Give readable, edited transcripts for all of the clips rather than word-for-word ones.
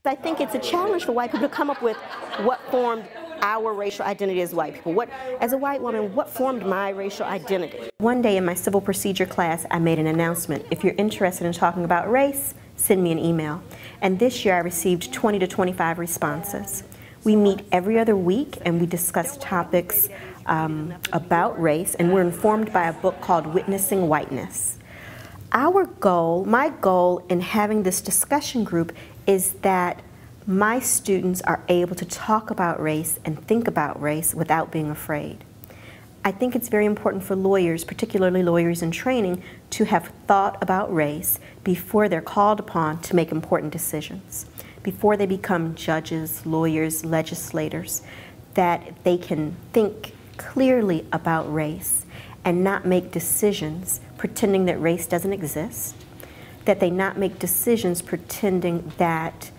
I think it's a challenge for white people to come up with what formed our racial identity as white people. As a white woman, what formed my racial identity? One day in my civil procedure class, I made an announcement. If you're interested in talking about race, send me an email. And this year I received 20 to 25 responses. We meet every other week and we discuss topics about race, and we're informed by a book called Witnessing Whiteness. My goal in having this discussion group is that my students are able to talk about race and think about race without being afraid. I think it's very important for lawyers, particularly lawyers in training, to have thought about race before they're called upon to make important decisions, before they become judges, lawyers, legislators, that they can think clearly about race and not make decisions pretending that race doesn't exist, that they not make decisions pretending that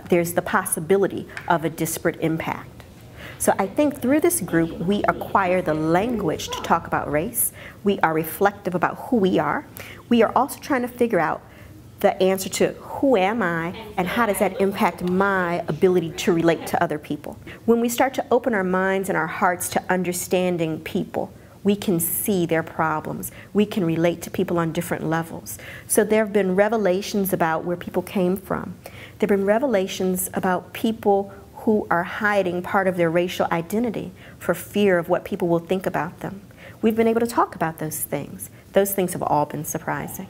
there's the possibility of a disparate impact. So I think through this group, we acquire the language to talk about race. We are reflective about who we are. We are also trying to figure out the answer to who am I and how does that impact my ability to relate to other people. When we start to open our minds and our hearts to understanding people, we can see their problems. We can relate to people on different levels. So there have been revelations about where people came from. There have been revelations about people who are hiding part of their racial identity for fear of what people will think about them. We've been able to talk about those things. Those things have all been surprising.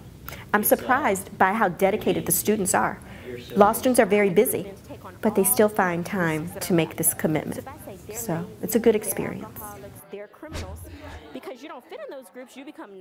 I'm surprised by how dedicated the students are. Law students are very busy, but they still find time to make this commitment. So it's a good experience. They're criminals. Because you don't fit in those groups, you become